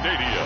Stadium.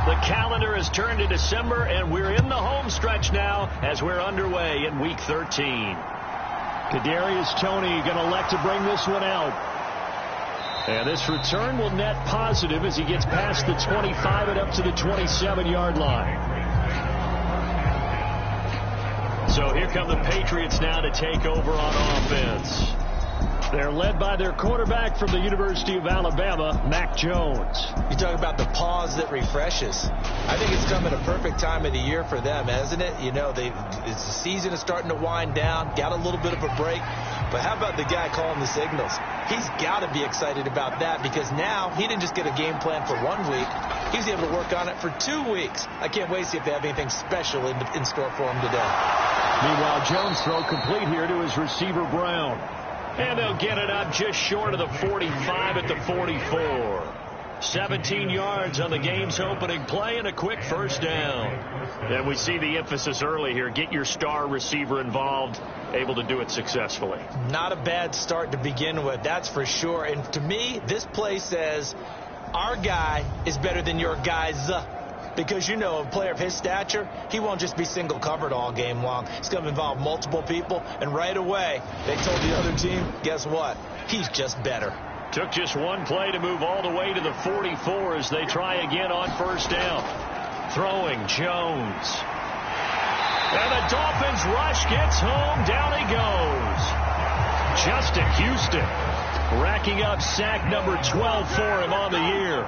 The calendar has turned to December, and we're in the home stretch now as we're underway in Week 13. Kadarius Toney going to elect to bring this one out. And this return will net positive as he gets past the 25 and up to the 27-yard line. So here come the Patriots now to take over on offense. They're led by their quarterback from the University of Alabama, Mac Jones. You talk about the pause that refreshes. I think it's coming a perfect time of the year for them, hasn't it? You know, the season is starting to wind down, got a little bit of a break. But how about the guy calling the signals? He's got to be excited about that because now he didn't just get a game plan for 1 week. He was able to work on it for 2 weeks. I can't wait to see if they have anything special in store for him today. Meanwhile, Jones' throw complete here to his receiver, Brown. And they'll get it up just short of the 45 at the 44. 17 yards on the game's opening play and a quick first down. And we see the emphasis early here. Get your star receiver involved, able to do it successfully. Not a bad start to begin with, that's for sure. And to me, this play says our guy is better than your guys. Because, you know, a player of his stature, he won't just be single covered all game long. It's going to involve multiple people. And right away, they told the other team, guess what? He's just better. Took just one play to move all the way to the 44 as they try again on first down. Throwing Jones. And the Dolphins rush gets home. Down he goes. Justin Houston racking up sack number 12 for him on the year.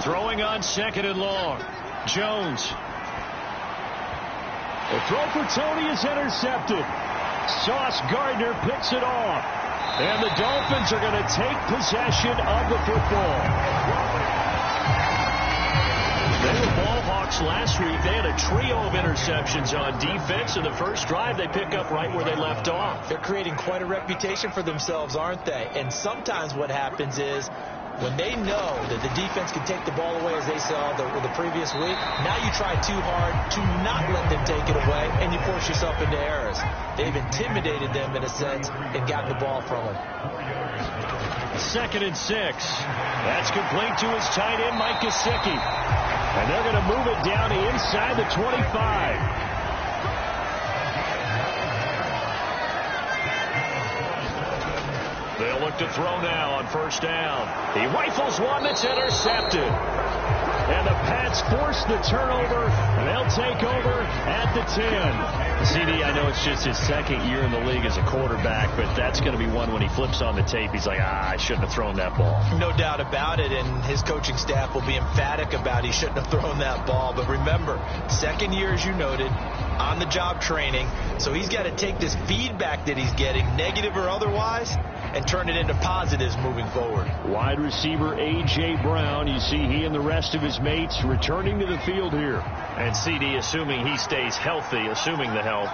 Throwing on second and long. Jones. The throw for Tony is intercepted. Sauce Gardner picks it off. And the Dolphins are going to take possession of the football. They were ball hawks last week. They had a trio of interceptions on defense. In the first drive, they pick up right where they left off. They're creating quite a reputation for themselves, aren't they? And sometimes what happens is when they know that the defense can take the ball away, as they saw the previous week, now you try too hard to not let them take it away, and you force yourself into errors. They've intimidated them, in a sense, and gotten the ball from them. 2nd and 6. That's complete to his tight end, Mike Gesicki. And they're going to move it down to inside the 25. They'll look to throw now on first down. He rifles one that's intercepted. And the Pats force the turnover, and they'll take over at the 10. CD, I know it's just his second year in the league as a quarterback, but that's going to be one when he flips on the tape. He's like, I shouldn't have thrown that ball. No doubt about it, and his coaching staff will be emphatic about he shouldn't have thrown that ball. But remember, second year, as you noted, on-the-job training, so he's got to take this feedback that he's getting, negative or otherwise, and turn it into positives moving forward. Wide receiver A.J. Brown, you see he and the rest of his mates returning to the field here. And CD, assuming he stays healthy, assuming the health,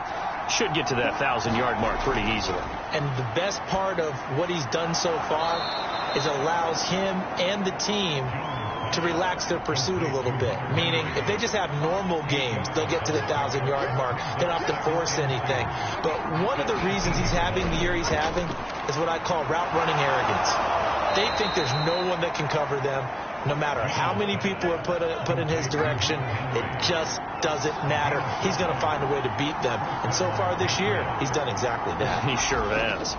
should get to that 1,000-yard mark pretty easily. And the best part of what he's done so far is allows him and the team to relax their pursuit a little bit. Meaning, if they just have normal games, they'll get to the 1,000-yard mark. They don't have to force anything. But one of the reasons he's having the year he's having is what I call route running arrogance. They think there's no one that can cover them. No matter how many people are put in his direction, it just doesn't matter. He's going to find a way to beat them. And so far this year, he's done exactly that. He sure has.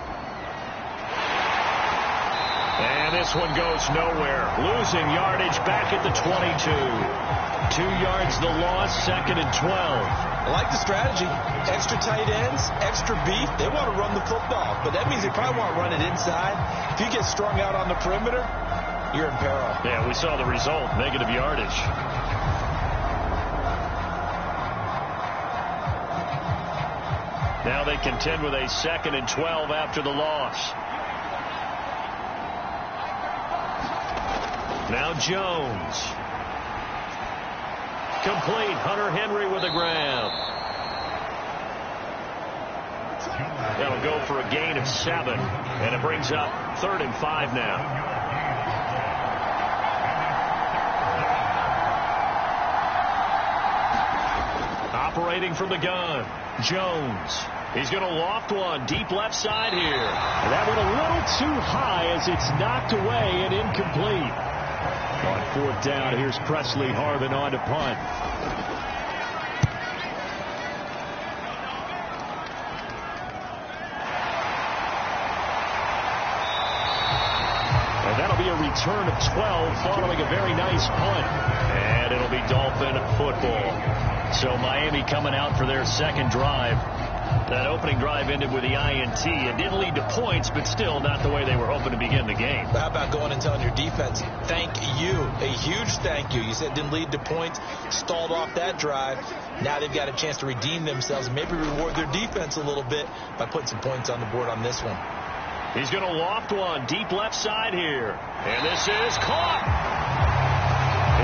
And this one goes nowhere. Losing yardage back at the 22. 2 yards the loss, 2nd and 12. I like the strategy. Extra tight ends, extra beef. They want to run the football, but that means they probably want to run it inside. If you get strung out on the perimeter, you're in peril. Yeah, we saw the result, negative yardage. Now they contend with a 2nd and 12 after the loss. Now Jones. Complete. Hunter Henry with the grab. That'll go for a gain of 7. And it brings up 3rd and 5 now. Operating from the gun. Jones. He's going to loft one deep left side here. That one a little too high as it's knocked away and incomplete. On 4th down, here's Presley Harvin on to punt. And that'll be a return of 12 following a very nice punt. And it'll be Dolphin football. So Miami coming out for their second drive. That opening drive ended with the INT. It didn't lead to points, but still not the way they were hoping to begin the game. How about going and telling your defense, thank you, a huge thank you. You said it didn't lead to points, stalled off that drive. Now they've got a chance to redeem themselves and maybe reward their defense a little bit by putting some points on the board on this one. He's going to loft one deep left side here. And this is caught.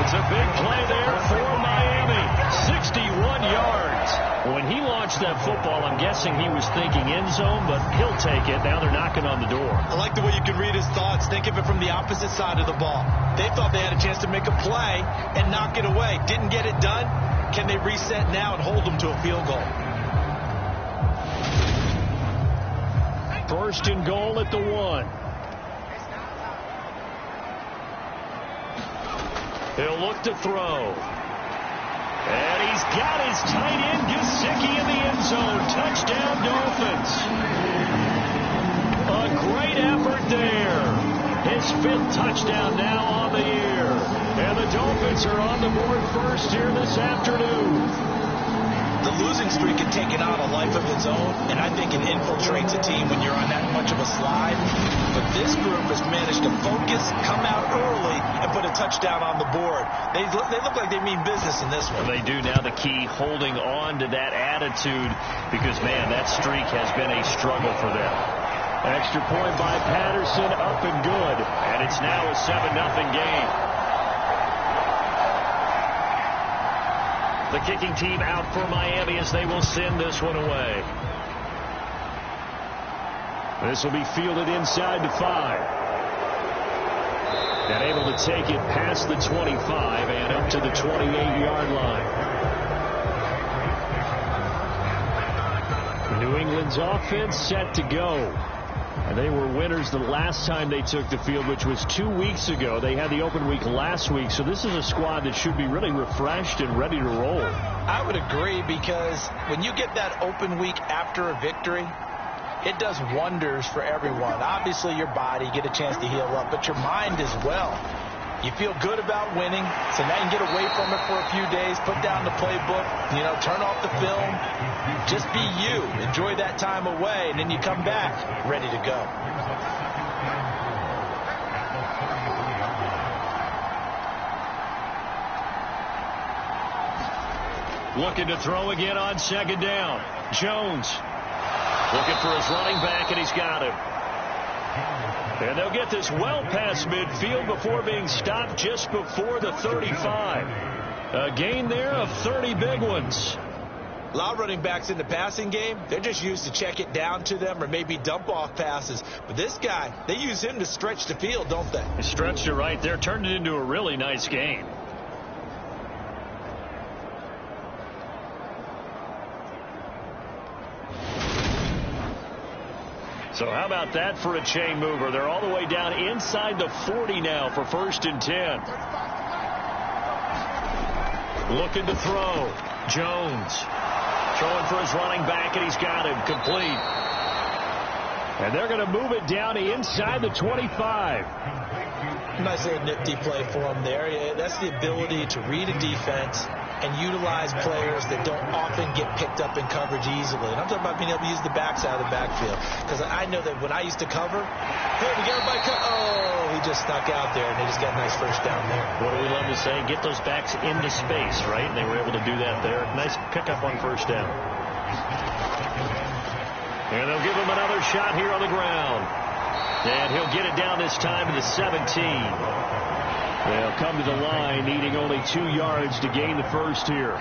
It's a big play there for Miami. 61 yards. When he launched that football, I'm guessing he was thinking end zone, but he'll take it. Now they're knocking on the door. I like the way you can read his thoughts. Think of it from the opposite side of the ball. They thought they had a chance to make a play and knock it away. Didn't get it done. Can they reset now and hold them to a field goal? First and goal at the 1. He'll look to throw. And he's got his tight end Gesicki in the end zone. Touchdown, Dolphins. A great effort there. His 5th touchdown now on the year. And the Dolphins are on the board first here this afternoon. The losing streak had taken on a life of its own, and I think it infiltrates a team when you're on that much of a slide. But this group has managed to focus, come out early, and put a touchdown on the board. They look like they mean business in this one. They do now. The key, holding on to that attitude, because, man, that streak has been a struggle for them. Extra point by Patterson, up and good. And it's now a 7-0 game. The kicking team out for Miami as they will send this one away. This will be fielded inside the 5. And able to take it past the 25 and up to the 28-yard line. New England's offense set to go. And they were winners the last time they took the field, which was 2 weeks ago. They had the open week last week, so this is a squad that should be really refreshed and ready to roll. I would agree, because when you get that open week after a victory, it does wonders for everyone. Obviously, your body, get a chance to heal up, but your mind as well. You feel good about winning, so now you can get away from it for a few days, put down the playbook, turn off the film, just be you. Enjoy that time away, and then you come back ready to go. Looking to throw again on second down. Jones looking for his running back, and he's got him. And they'll get this well past midfield before being stopped just before the 35. A gain there of 30 big ones. A lot of running backs in the passing game, they're just used to check it down to them or maybe dump off passes. But this guy, they use him to stretch the field, don't they? He stretched it right there, turned it into a really nice game. So how about that for a chain mover? They're all the way down inside the 40 now for 1st and 10. Looking to throw. Jones throwing for his running back, and he's got him complete. And they're going to move it down to inside the 25. Nice little nifty play for him there. That's the ability to read a defense and utilize players that don't often get picked up in coverage easily. And I'm talking about being able to use the backside of the backfield. Because I know that when I used to cover, hey, we got everybody oh, he just stuck out there, and they just got a nice first down there. What do we love to say? Get those backs into space, right? And they were able to do that there. Nice pickup on first down. And they'll give him another shot here on the ground. And he'll get it down this time to the 17. They'll come to the line needing only 2 yards to gain the first here.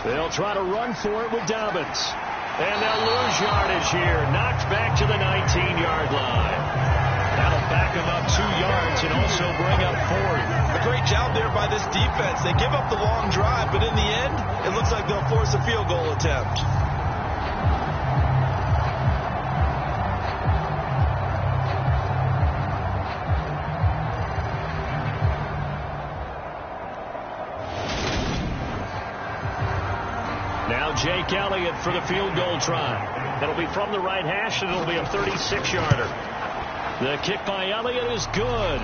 They'll try to run for it with Dobbins. And they'll lose yardage here. Knocked back to the 19-yard line. That'll back them up 2 yards and also bring up 4. A great job there by this defense. They give up the long drive, but in the end, it looks like they'll force a field goal attempt. Now Jake Elliott for the field goal try. That'll be from the right hash, and it'll be a 36-yarder. The kick by Elliott is good.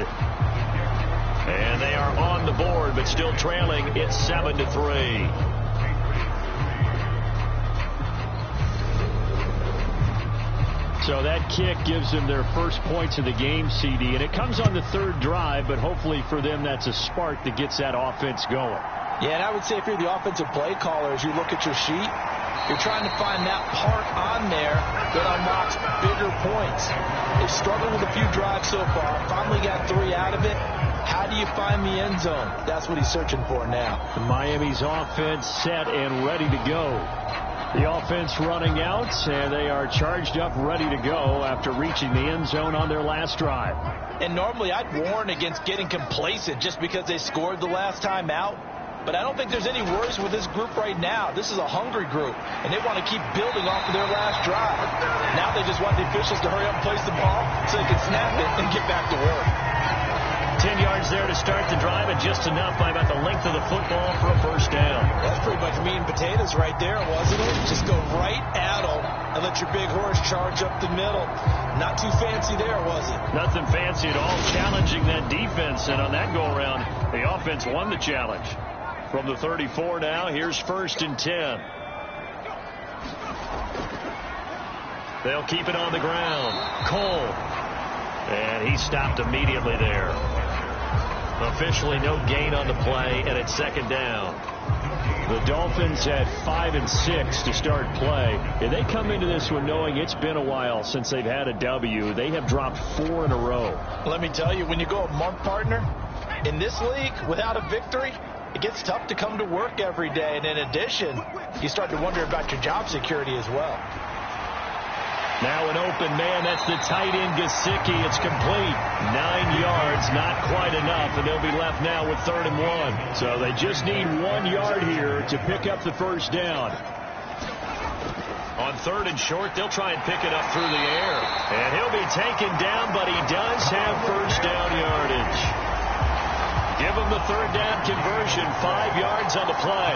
And they are on the board, but still trailing. It's 7-3. So that kick gives them their first points of the game, CD. And it comes on the 3rd drive, but hopefully for them that's a spark that gets that offense going. Yeah, and I would say if you're the offensive play caller, as you look at your sheet, You're trying to find that part on there that unlocks bigger points. They've struggled with a few drives so far. Finally got 3 out of it. How do you find the end zone? That's what he's searching for now. Miami's offense set and ready to go. The offense running out, and they are charged up, ready to go after reaching the end zone on their last drive. And normally I'd warn against getting complacent just because they scored the last time out. But I don't think there's any worries with this group right now. This is a hungry group, and they want to keep building off of their last drive. Now they just want the officials to hurry up and place the ball so they can snap it and get back to work. 10 yards there to start the drive, and just enough by about the length of the football for a first down. That's pretty much meat and potatoes right there, wasn't it? Just go right at them and let your big horse charge up the middle. Not too fancy there, was it? Nothing fancy at all, challenging that defense, and on that go-around, the offense won the challenge. From the 34 now, here's 1st and 10. They'll keep it on the ground. Cole. And he stopped immediately there. Officially no gain on the play, and it's 2nd down. The Dolphins had 5 and 6 to start play. And they come into this one knowing it's been a while since they've had a W. They have dropped 4 in a row. Let me tell you, when you go a month, partner, in this league without a victory, it gets tough to come to work every day. And in addition, you start to wonder about your job security as well. Now an open man. That's the tight end, Gesicki. It's complete. 9 yards, not quite enough, and they'll be left now with 3rd and 1. So they just need 1 yard here to pick up the first down. On 3rd and short, they'll try and pick it up through the air. And he'll be taken down, but he does have first down yardage. Give him the 3rd down conversion, 5 yards on the play.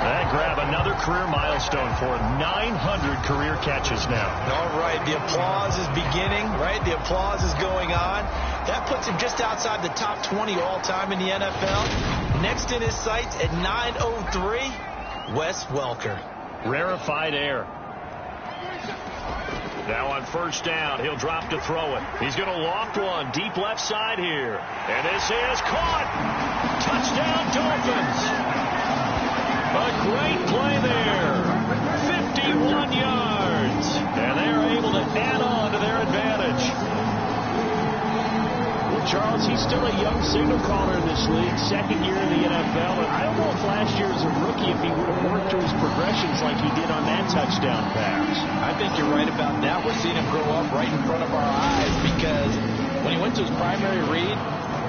That grab another career milestone for 900 career catches now. All right, the applause is beginning, right? The applause is going on. That puts him just outside the top 20 all-time in the NFL. Next in his sights at 9:03, Wes Welker. Rarefied air. Now on first down, he'll drop to throw it. He's going to loft one deep left side here. And this is caught. Touchdown, Dolphins. A great play there. 51 yards. And they're able to add on to their advantage. Well, Charles, he's still a young signal caller in this league. 2nd year in the NFL. And I don't know if last year as a rookie if he would have worked through his progressions like he did on that touchdown pass. I think you're right about that. We're seeing him grow up right in front of our eyes because when he went to his primary read,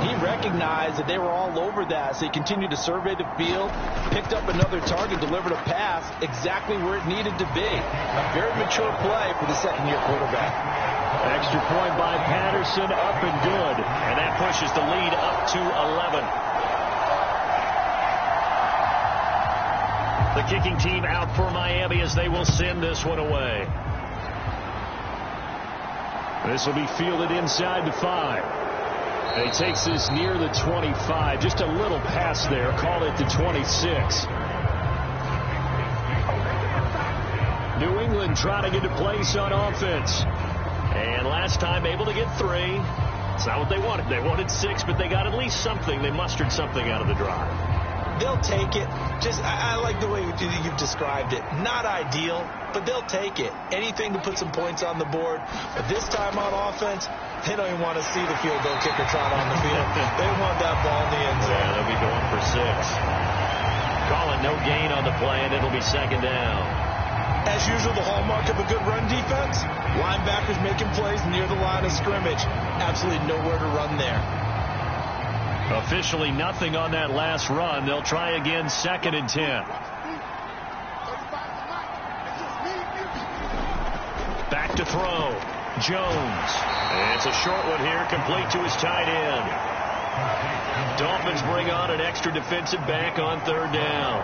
he recognized that they were all over that, so he continued to survey the field, picked up another target, delivered a pass exactly where it needed to be. A very mature play for the 2nd-year quarterback. Extra point by Patterson, up and good. And that pushes the lead up to 11. The kicking team out for Miami as they will send this one away. This will be fielded inside the 5. And he takes this near the 25. Just a little pass there. Call it the 26. New England trying to get a place on offense. And last time able to get 3. It's not what they wanted. They wanted 6, but they got at least something. They mustered something out of the drive. They'll take it. I like the way you've described it. Not ideal, but they'll take it. Anything to put some points on the board. But this time on offense, they don't even want to see the field goal kicker trot on the field. They want that ball in the end zone. Yeah, they'll be going for 6. Call it no gain on the play, and it'll be 2nd down. As usual, the hallmark of a good run defense, linebackers making plays near the line of scrimmage. Absolutely nowhere to run there. Officially nothing on that last run. They'll try again, 2nd and 10. Back to throw. Jones. And it's a short one here, complete to his tight end. Dolphins bring on an extra defensive back on 3rd down.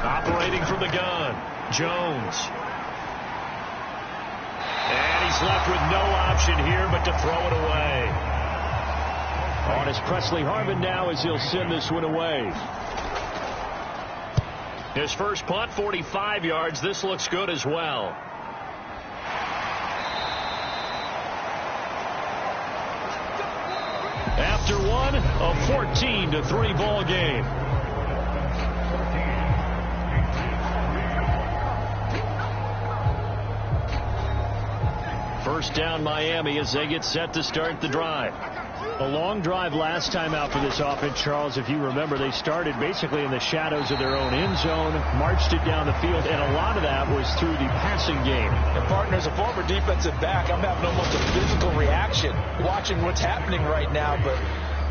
Operating from the gun, Jones. And he's left with no option here but to throw it away. On is Presley Harvin now as he'll send this one away. His first punt, 45 yards. This looks good as well. After one, a 14-3 ball game. First down Miami as they get set to start the drive. A long drive last time out for this offense, Charles. If you remember, they started basically in the shadows of their own end zone, marched it down the field, and a lot of that was through the passing game. And partner, as a former defensive back, I'm having almost a physical reaction watching what's happening right now. But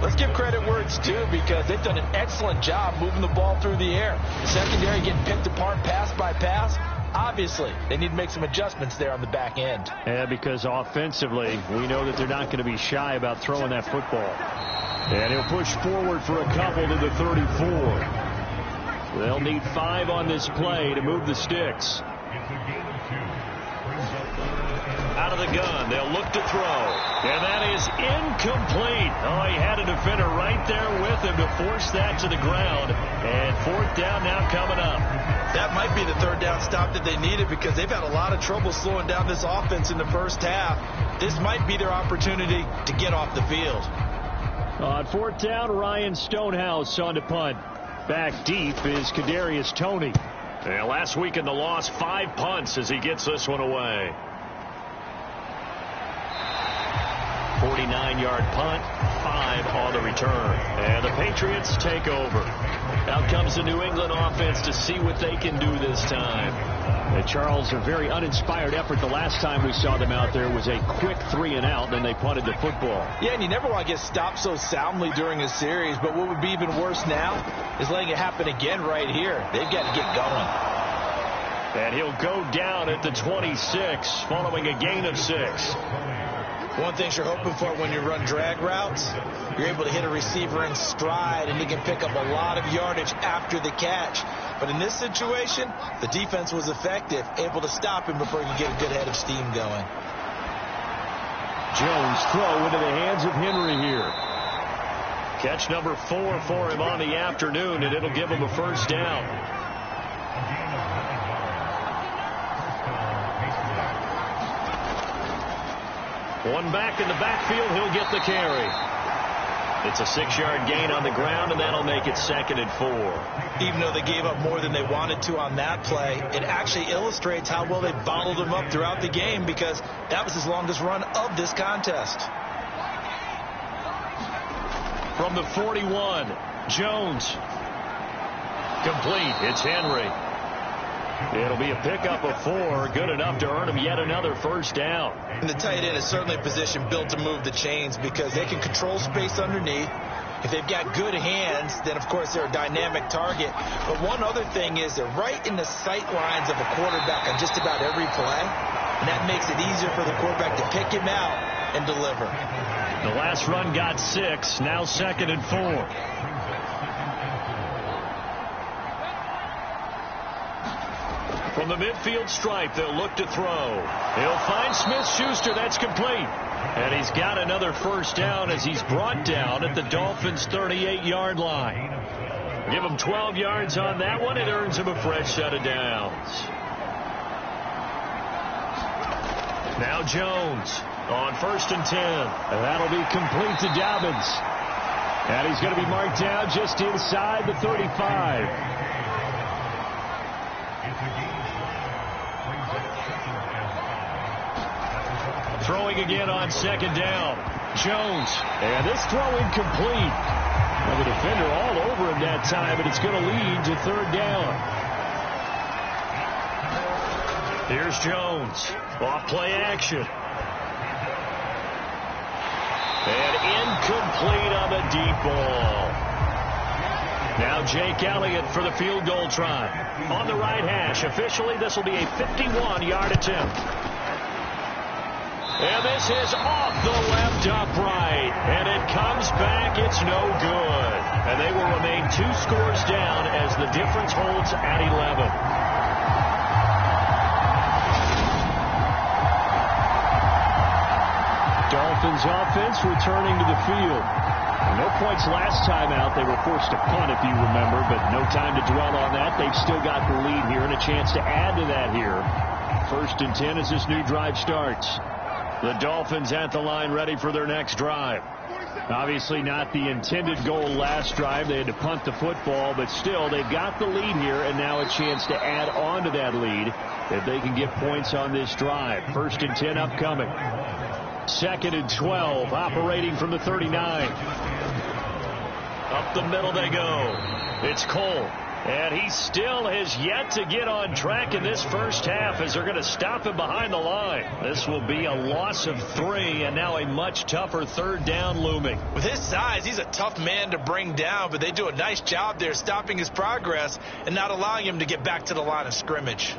let's give credit where it's due, because they've done an excellent job moving the ball through the air. Secondary getting picked apart pass by pass. Obviously, they need to make some adjustments there on the back end. Yeah, because offensively, we know that they're not going to be shy about throwing that football. And he'll push forward for a couple to the 34. They'll need 5 on this play to move the sticks. Out of the gun, they'll look to throw. And that is incomplete. Oh, he had a defender right there with him to force that to the ground. And 4th down now coming up. That might be the 3rd down stop that they needed, because they've had a lot of trouble slowing down this offense in the first half. This might be their opportunity to get off the field. On 4th down, Ryan Stonehouse on to punt. Back deep is Kadarius Toney. And last week in the loss, 5 punts as he gets this one away. 49-yard punt, 5 on the return. And the Patriots take over. Out comes the New England offense to see what they can do this time. And Charles, a very uninspired effort the last time we saw them out there was a quick 3-and-out, then they punted the football. Yeah, and you never want to get stopped so soundly during a series, but what would be even worse now is letting it happen again right here. They've got to get going. And he'll go down at the 26 following a gain of 6. One thing you're hoping for when you run drag routes, you're able to hit a receiver in stride, and he can pick up a lot of yardage after the catch. But in this situation, the defense was effective, able to stop him before he could get a good head of steam going. Jones throw into the hands of Henry here. Catch number 4 for him on the afternoon, and it'll give him a first down. One back in the backfield, he'll get the carry. It's a 6-yard gain on the ground, and that'll make it 2nd and 4. Even though they gave up more than they wanted to on that play, it actually illustrates how well they bottled him up throughout the game, because that was his longest run of this contest. From the 41, Jones. Complete. It's Henry. It'll be a pickup of 4, good enough to earn him yet another first down. And the tight end is certainly a position built to move the chains, because they can control space underneath. If they've got good hands, then of course they're a dynamic target. But one other thing is they're right in the sight lines of a quarterback on just about every play, and that makes it easier for the quarterback to pick him out and deliver. The last run got 6, now 2nd and 4. From the midfield stripe, they'll look to throw. He'll find Smith-Schuster. That's complete. And he's got another first down as he's brought down at the Dolphins' 38-yard line. Give him 12 yards on that one. It earns him a fresh set of downs. Now Jones on 1st and 10. And that'll be complete to Dobbins. And he's going to be marked down just inside the 35. Throwing again on 2nd down. Jones. And this throw incomplete. Well, the defender all over him that time, but it's going to lead to 3rd down. Here's Jones. Off play action. And incomplete on the deep ball. Now Jake Elliott for the field goal try. On the right hash. Officially, this will be a 51-yard attempt. And this is off the left upright. And it comes back. It's no good. And they will remain 2 scores down as the difference holds at 11. Dolphins offense returning to the field. No points last time out. They were forced to punt, if you remember, but no time to dwell on that. They've still got the lead here and a chance to add to that here. 1st and 10 as this new drive starts. The Dolphins at the line ready for their next drive. Obviously not the intended goal last drive. They had to punt the football, but still they've got the lead here, and now a chance to add on to that lead if they can get points on this drive. 1st and 10 upcoming. 2nd and 12, operating from the 39. Up the middle they go. It's Cole. And he still has yet to get on track in this first half as they're going to stop him behind the line. This will be a loss of 3, and now a much tougher 3rd down looming. With his size, he's a tough man to bring down, but they do a nice job there stopping his progress and not allowing him to get back to the line of scrimmage.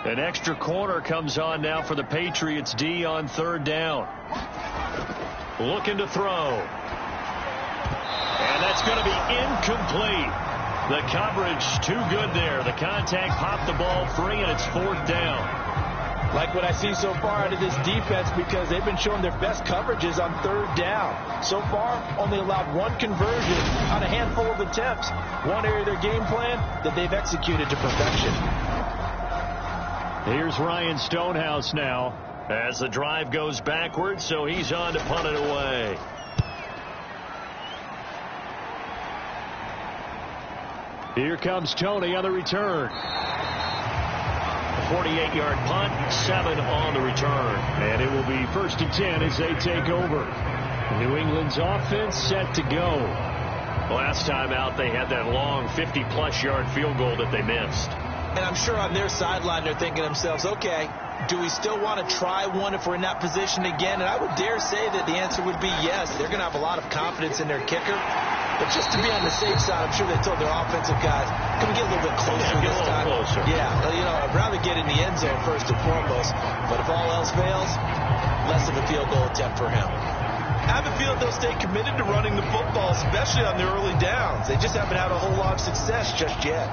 An extra corner comes on now for the Patriots D on 3rd down. Looking to throw. And that's going to be incomplete. The coverage too good there. The contact popped the ball free, and it's 4th down. Like what I see so far out of this defense, because they've been showing their best coverages on 3rd down. So far, only allowed 1 conversion on a handful of attempts. One area of their game plan that they've executed to perfection. Here's Ryan Stonehouse now as the drive goes backwards, so he's on to punt it away. Here comes Tony on the return. 48-yard punt, 7 on the return. And it will be 1st and 10 as they take over. New England's offense set to go. Last time out, they had that long 50-plus yard field goal that they missed. And I'm sure on their sideline they're thinking to themselves, okay, do we still want to try one if we're in that position again? And I would dare say that the answer would be yes. They're going to have a lot of confidence in their kicker. But just to be on the safe side, I'm sure they told their offensive guys, can we get a little bit closer this time? Closer. Yeah, you know, I'd rather get in the end zone first and foremost. But if all else fails, less of a field goal attempt for him. I have a feeling they'll stay committed to running the football, especially on their early downs. They just haven't had a whole lot of success just yet.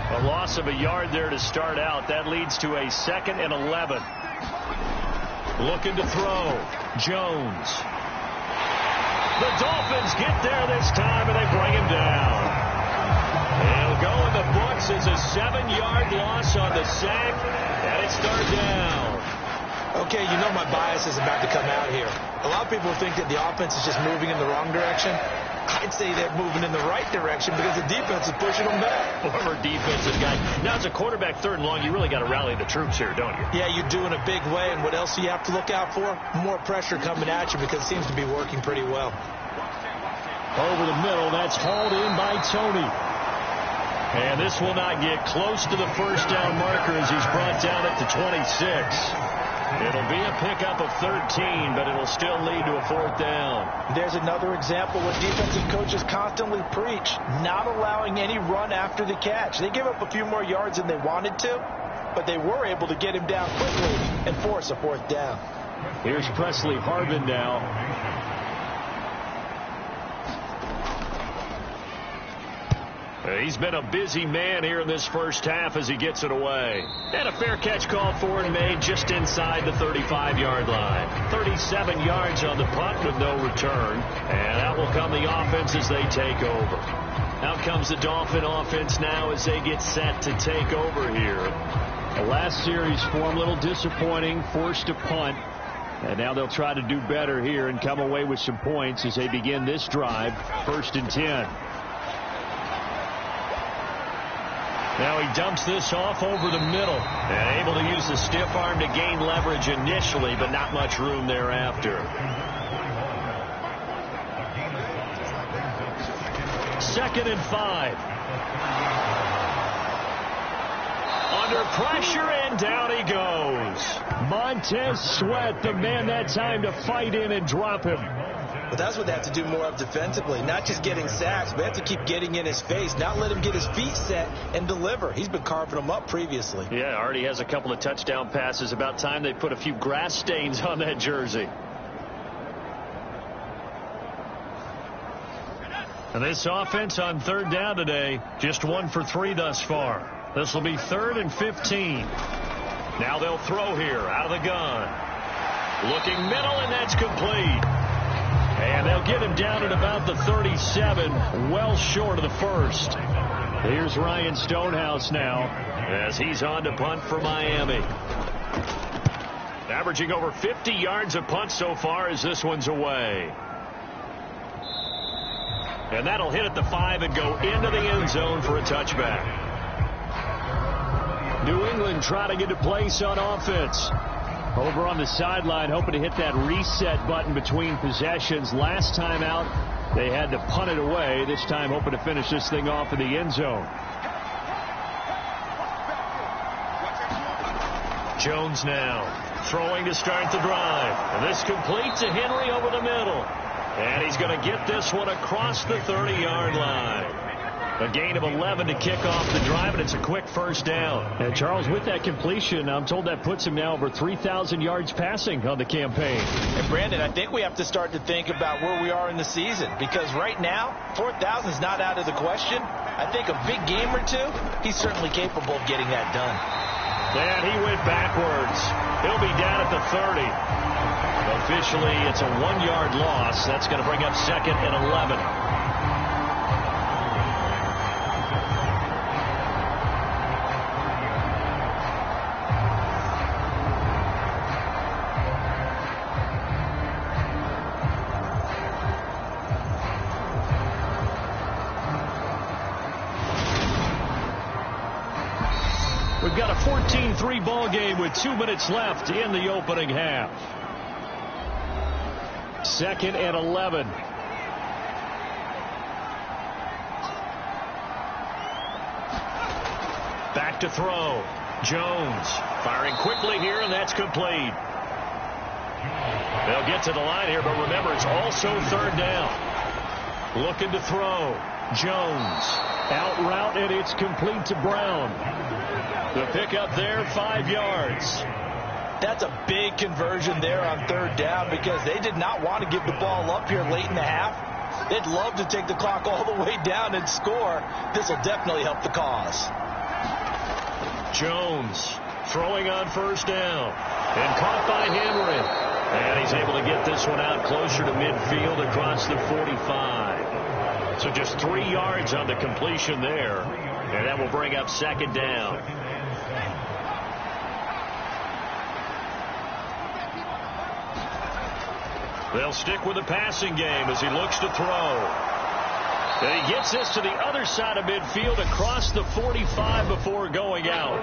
A loss of a yard there to start out. That leads to a 2nd and 11. Looking to throw. Jones. The Dolphins get there this time, and they bring him down. He'll go in the books as a 7-yard loss on the sack, and it's 3rd down. Okay, you know my bias is about to come out here. A lot of people think that the offense is just moving in the wrong direction. I'd say they're moving in the right direction because the defense is pushing them back. Former defensive guy. Now, as a quarterback 3rd and long, you really got to rally the troops here, don't you? Yeah, you do in a big way. And what else do you have to look out for? More pressure coming at you because it seems to be working pretty well. Over the middle, that's hauled in by Tony. And this will not get close to the 1st down marker as he's brought down at the 26. It'll be a pickup of 13, but it'll still lead to a 4th down. There's another example what defensive coaches constantly preach, not allowing any run after the catch. They give up a few more yards than they wanted to, but they were able to get him down quickly and force a 4th down. Here's Presley Harvin now. He's been a busy man here in this first half as he gets it away. And a fair catch called for and made just inside the 35-yard line. 37 yards on the punt with no return. And out will come the offense as they take over. Out comes the Dolphin offense now as they get set to take over here. The last series for them, a little disappointing, forced to punt. And now they'll try to do better here and come away with some points as they begin this drive, 1st and 10. Now he dumps this off over the middle and able to use the stiff arm to gain leverage initially, but not much room thereafter. 2nd and 5. Under pressure, and down he goes. Montez Sweat, the man that time to fight in and drop him. But that's what they have to do more of defensively. Not just getting sacks, but they have to keep getting in his face. Not let him get his feet set and deliver. He's been carving them up previously. Yeah, already has a couple of touchdown passes. About time they put a few grass stains on that jersey. And this offense on 3rd down today, just 1 for 3 thus far. This will be 3rd and 15. Now they'll throw here out of the gun. Looking middle, and that's complete. And they'll get him down at about the 37, well short of the first. Here's Ryan Stonehouse now as he's on to punt for Miami. Averaging over 50 yards a punt so far as this one's away. And that'll hit at the 5 and go into the end zone for a touchback. New England trying to get a place on offense. Over on the sideline, hoping to hit that reset button between possessions. Last time out, they had to punt it away. This time, hoping to finish this thing off in the end zone. Jones now throwing to start the drive. And this complete to Henry over the middle. And he's going to get this one across the 30-yard line. A gain of 11 to kick off the drive, and it's a quick first down. And Charles, with that completion, I'm told that puts him now over 3,000 yards passing on the campaign. And Brandon, I think we have to start to think about where we are in the season, because right now, 4,000 is not out of the question. I think a big game or two, he's certainly capable of getting that done. And he went backwards. He'll be down at the 30. Officially, it's a 1-yard loss. That's going to bring up 2nd and 11. We've got a 14-3 ball game with 2 minutes left in the opening half. 2nd and 11. Back to throw. Jones firing quickly here, and that's complete. They'll get to the line here, but remember, it's also 3rd down. Looking to throw. Jones out route, and it's complete to Brown. The pickup there, 5 yards. That's a big conversion there on 3rd down, because they did not want to give the ball up here late in the half. They'd love to take the clock all the way down and score. This will definitely help the cause. Jones throwing on 1st down and caught by Henry. And he's able to get this one out closer to midfield across the 45. So just 3 yards on the completion there. And that will bring up 2nd down. They'll stick with the passing game as he looks to throw. And he gets this to the other side of midfield across the 45 before going out.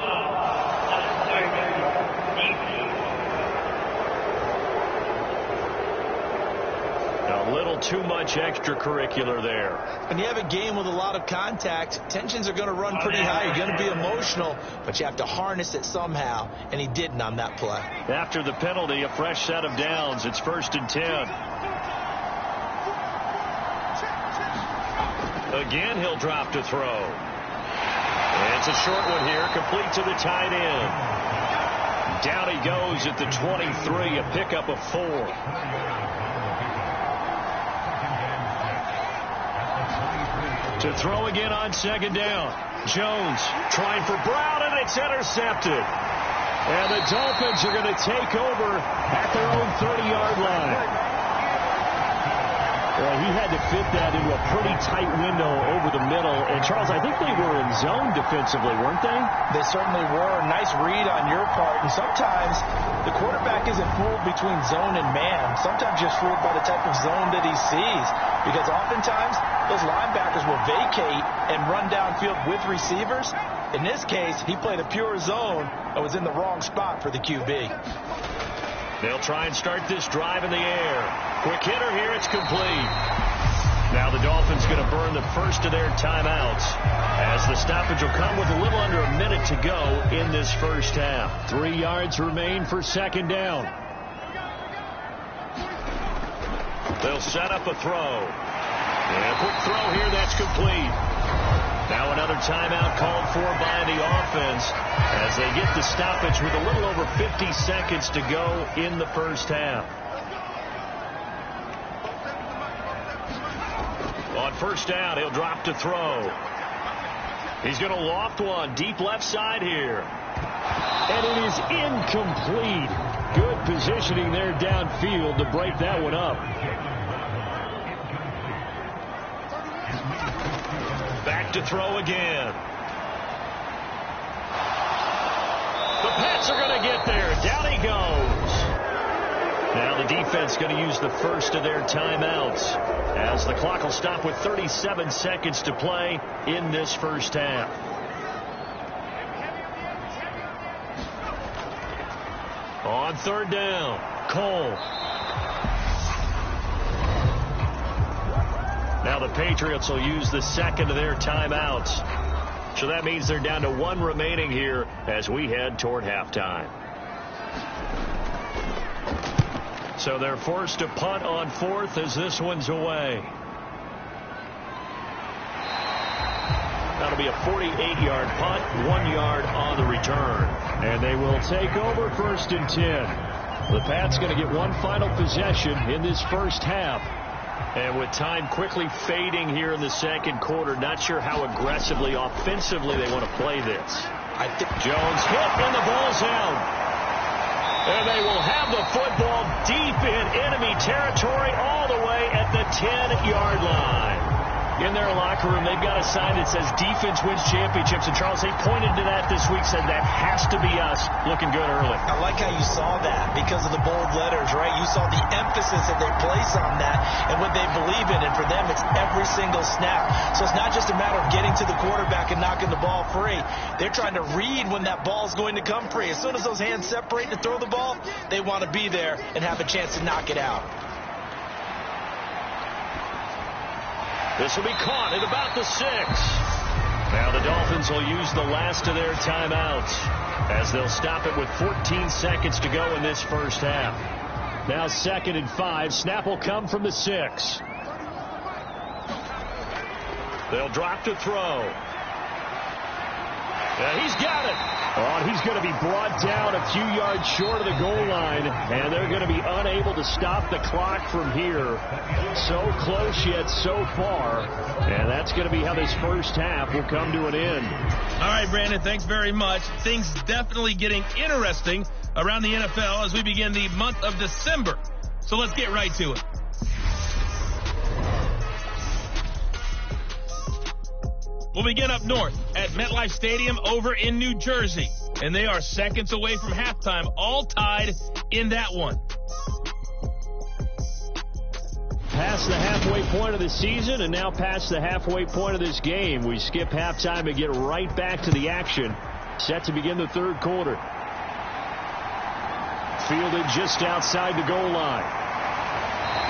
A little too much extracurricular there. When you have a game with a lot of contact, tensions are going to run pretty high. You're going to be emotional, but you have to harness it somehow, and he didn't on that play. After the penalty, a fresh set of downs. It's 1st and 10. Again, he'll drop to throw. And it's a short one here, complete to the tight end. Down he goes at the 23, a pickup of 4. To throw again on 2nd down. Jones trying for Brown, and it's intercepted. And the Dolphins are going to take over at their own 30-yard line. Well, he had to fit that into a pretty tight window over the middle. And, Charles, I think they were in zone defensively, weren't they? They certainly were. A nice read on your part. And sometimes the quarterback isn't fooled between zone and man. Sometimes just fooled by the type of zone that he sees. Because oftentimes those linebackers will vacate and run downfield with receivers. In this case, he played a pure zone and was in the wrong spot for the QB. They'll try and start this drive in the air. Quick hitter here, it's complete. Now the Dolphins going to burn the first of their timeouts as the stoppage will come with a little under a minute to go in this first half. 3 yards remain for 2nd down. They'll set up a throw. And a quick throw here, that's complete. Now another timeout called for by the offense as they get the stoppage with a little over 50 seconds to go in the first half. On 1st down, he'll drop to throw. He's going to loft one deep left side here. And it is incomplete. Good positioning there downfield to break that one up. Back to throw again. The Pats are going to get there. Down he goes. Now the defense going to use the first of their timeouts as the clock will stop with 37 seconds to play in this first half. On third down, Cole. Now the Patriots will use the second of their timeouts. So that means they're down to one remaining here as we head toward halftime. So they're forced to punt on fourth as this one's away. That'll be a 48-yard punt, 1 yard on the return. And they will take over first and 10. The Pats going to get one final possession in this first half. And with time quickly fading here in the second quarter, not sure how aggressively, offensively they want to play this. I think Jones hit and the ball's out. And they will have the football deep in enemy territory all the way at the 10-yard line. In their locker room, they've got a sign that says defense wins championships. And Charles, they pointed to that this week, said that has to be us. Looking good early. I like how you saw that because of the bold letters, right? You saw the emphasis that they place on that and what they believe in. And for them, it's every single snap. So it's not just a matter of getting to the quarterback and knocking the ball free. They're trying to read when that ball is going to come free. As soon as those hands separate to throw the ball, they want to be there and have a chance to knock it out. This will be caught at about the 6. Now the Dolphins will use the last of their timeouts as they'll stop it with 14 seconds to go in this first half. Now 2nd and 5. Snap will come from the 6. They'll drop to throw. Yeah, he's got it. Oh, and he's going to be brought down a few yards short of the goal line, and they're going to be unable to stop the clock from here. So close yet so far, and that's going to be how this first half will come to an end. All right, Brandon, thanks very much. Things definitely getting interesting around the NFL as we begin the month of December. So let's get right to it. We'll begin up north at MetLife Stadium over in New Jersey. And they are seconds away from halftime, all tied in that one. Past the halfway point of the season and now past the halfway point of this game. We skip halftime and get right back to the action. Set to begin the third quarter. Fielded just outside the goal line.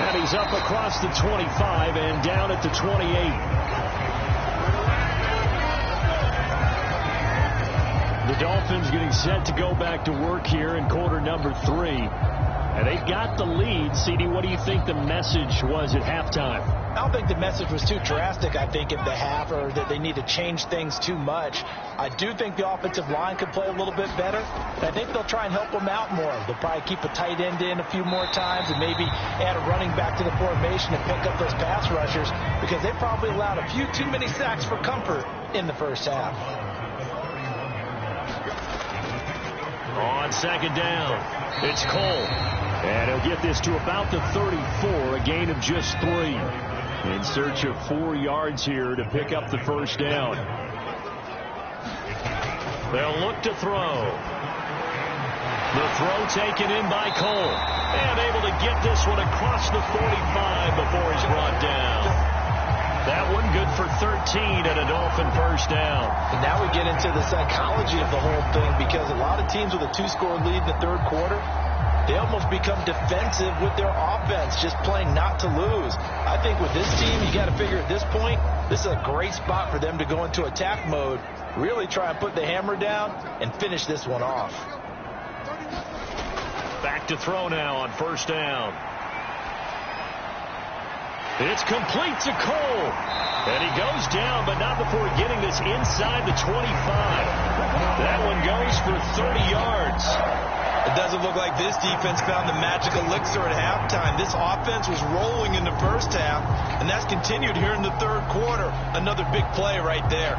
And he's up across the 25 and down at the 28. The Dolphins getting set to go back to work here in quarter number 3. And they've got the lead. CD, what do you think the message was at halftime? I don't think the message was too drastic, I think, at the half, or that they need to change things too much. I do think the offensive line could play a little bit better. I think they'll try and help them out more. They'll probably keep a tight end in a few more times and maybe add a running back to the formation and pick up those pass rushers because they probably allowed a few too many sacks for comfort in the first half. On second down, it's Cole. And he'll get this to about the 34, a gain of just 3. In search of 4 yards here to pick up the first down. They'll look to throw. The throw taken in by Cole. And able to get this one across the 45 before he's brought down. That one good for 13 and a Dolphin first down. And now we get into the psychology of the whole thing because a lot of teams with a 2-score lead in the third quarter, they almost become defensive with their offense, just playing not to lose. I think with this team, you got to figure at this point, this is a great spot for them to go into attack mode, really try and put the hammer down and finish this one off. Back to throw now on first down. It's complete to Cole. And he goes down, but not before getting this inside the 25. That one goes for 30 yards. It doesn't look like this defense found the magic elixir at halftime. This offense was rolling in the first half, and that's continued here in the third quarter. Another big play right there.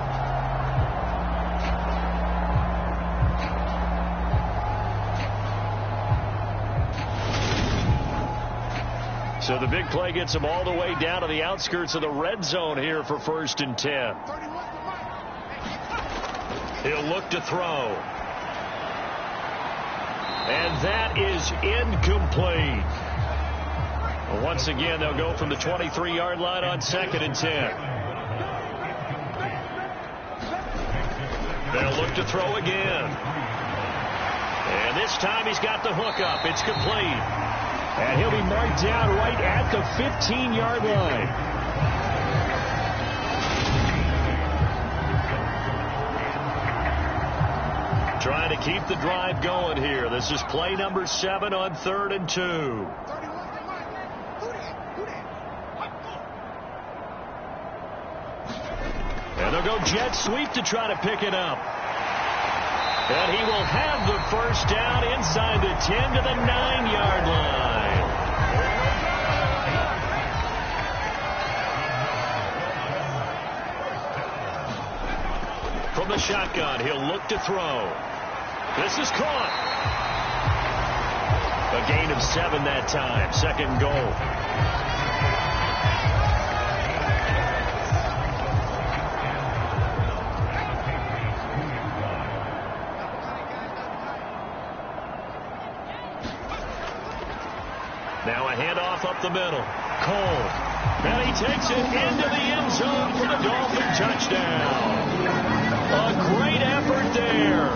So the big play gets him all the way down to the outskirts of the red zone here for 1st and 10. He'll look to throw. And that is incomplete. Well, once again, they'll go from the 23-yard line on 2nd and 10. They'll look to throw again. And this time he's got the hook up. It's complete. And he'll be marked down right at the 15-yard line. Trying to keep the drive going here. This is play number 7 on 3rd and 2. And they'll go jet sweep to try to pick it up. And he will have the first down inside the 10 to the 9-yard line. From the shotgun, he'll look to throw. This is caught. A gain of 7 that time. 2nd goal. Now a handoff up the middle. Cole. And he takes it into the end zone for the Dolphin touchdown. A great effort there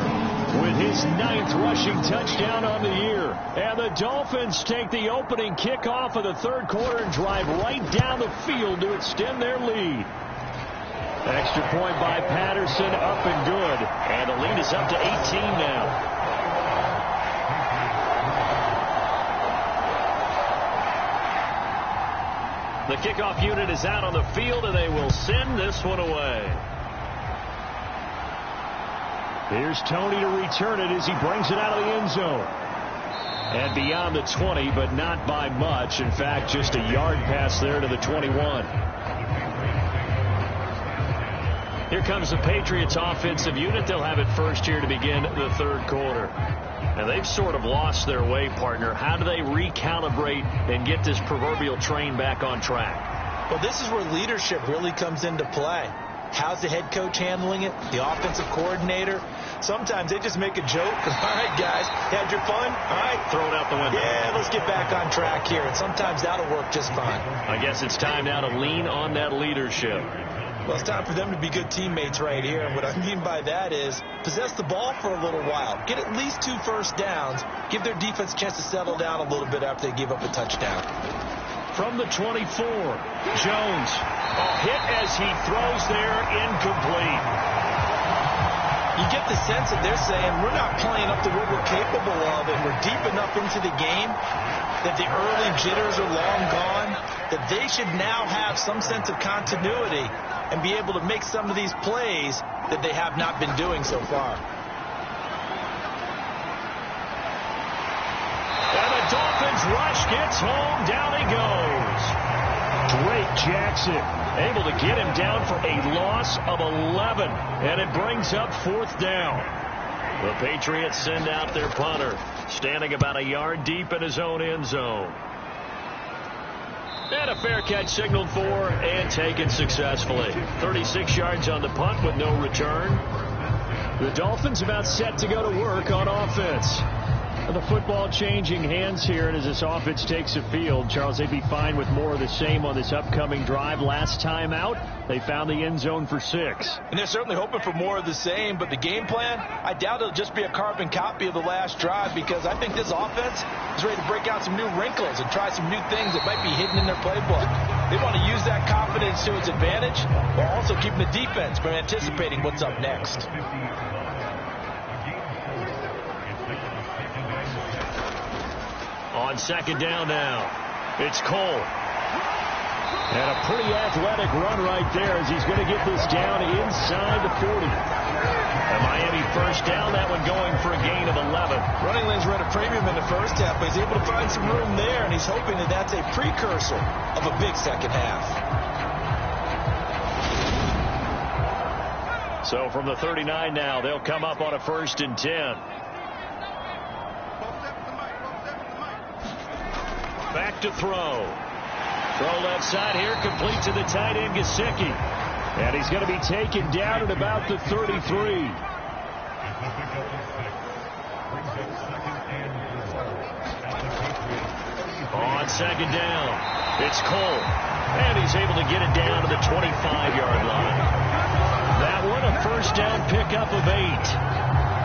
with his 9th rushing touchdown on the year. And the Dolphins take the opening kickoff of the 3rd quarter and drive right down the field to extend their lead. Extra point by Patterson, up and good. And the lead is up to 18 now. The kickoff unit is out on the field, and they will send this one away. Here's Tony to return it as he brings it out of the end zone. And beyond the 20, but not by much. In fact, just a yard pass there to the 21. Here comes the Patriots offensive unit. They'll have it first here to begin the 3rd quarter. And they've sort of lost their way, partner. How do they recalibrate and get this proverbial train back on track? Well, this is where leadership really comes into play. How's the head coach handling it? The offensive coordinator? Sometimes they just make a joke. All right, guys, had your fun? All right. Throw it out the window. Yeah, let's get back on track here. And sometimes that'll work just fine. I guess it's time now to lean on that leadership. Well, it's time for them to be good teammates right here. And what I mean by that is possess the ball for a little while. Get at least 2 first downs. Give their defense a chance to settle down a little bit after they give up a touchdown. From the 24, Jones. A hit as he throws there, incomplete. You get the sense that they're saying we're not playing up to what we're capable of, and we're deep enough into the game that the early jitters are long gone, that they should now have some sense of continuity and be able to make some of these plays that they have not been doing so far. And the Dolphins rush gets home. Down he goes. Drake Jackson able to get him down for a loss of 11. And it brings up 4th down. The Patriots send out their punter, standing about a yard deep in his own end zone. And a fair catch signaled for and taken successfully. 36 yards on the punt with no return. The Dolphins about set to go to work on offense. The football changing hands here, and as this offense takes the field, Charles, they'd be fine with more of the same on this upcoming drive. Last time out, they found the end zone for 6. And they're certainly hoping for more of the same, but the game plan, I doubt it'll just be a carbon copy of the last drive, because I think this offense is ready to break out some new wrinkles and try some new things that might be hidden in their playbook. They want to use that confidence to its advantage, while also keeping the defense from anticipating what's up next. On 2nd down now, it's Cole. And a pretty athletic run right there as he's going to get this down inside the 40. And Miami first down, that one going for a gain of 11. Running lanes were at a premium in the first half, but he's able to find some room there, and he's hoping that that's a precursor of a big second half. So from the 39 now, they'll come up on a 1st and 10. Back to throw. Throw left side here, complete to the tight end, Gesicki. And he's going to be taken down at about the 33. On second down, it's Cole. And he's able to get it down to the 25-yard line. That one, a first down pickup of 8.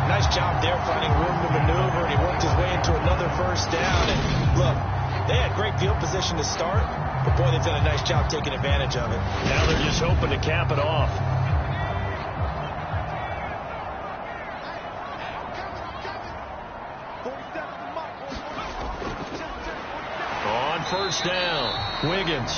Nice job there finding room to maneuver, and he worked his way into another first down. And look, they had great field position to start, but boy, they've done a nice job taking advantage of it. Now they're just hoping to cap it off. On first down, Wiggins.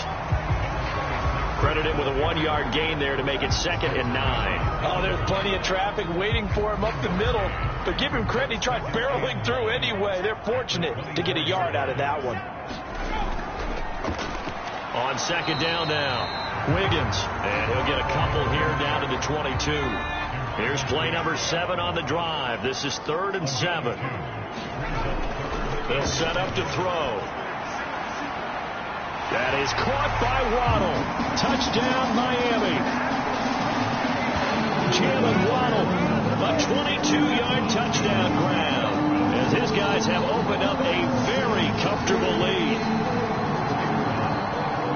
Credit him with a 1-yard gain there to make it 2nd and 9. Oh, there's plenty of traffic waiting for him up the middle. But give him credit, he tried barreling through anyway. They're fortunate to get a yard out of that one. On second down now, Wiggins. And he'll get a couple here down to the 22. Here's play number 7 on the drive. This is 3rd and 7. They'll set up to throw. That is caught by Waddle. Touchdown, Miami. Jalen Waddle, a 22-yard touchdown grab, as his guys have opened up a very comfortable lead.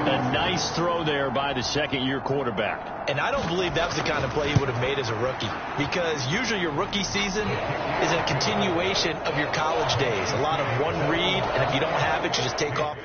A nice throw there by the second-year quarterback. And I don't believe that was the kind of play he would have made as a rookie, because usually your rookie season is a continuation of your college days. A lot of one read, and if you don't have it, you just take off.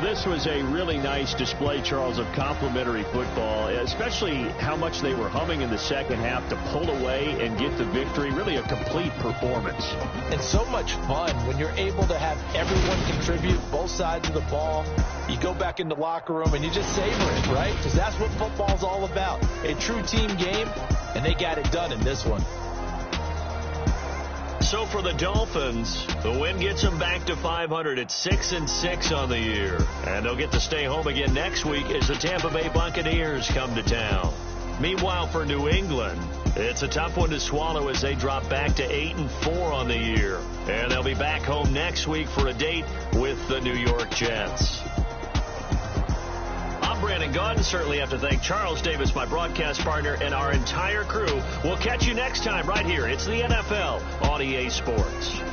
This was a really nice display, Charles, of complimentary football, especially how much they were humming in the second half to pull away and get the victory. Really a complete performance. And so much fun when you're able to have everyone contribute, both sides of the ball. You go back in the locker room and you just savor it, right? Because that's what football's all about. A true team game, and they got it done in this one. So for the Dolphins, the win gets them back to 500 at 6-6 on the year. And they'll get to stay home again next week as the Tampa Bay Buccaneers come to town. Meanwhile, for New England, it's a tough one to swallow as they drop back to 8-4 on the year. And they'll be back home next week for a date with the New York Jets. I'm Brandon Gunn. Certainly have to thank Charles Davis, my broadcast partner, and our entire crew. We'll catch you next time right here. It's the NFL on EA Sports.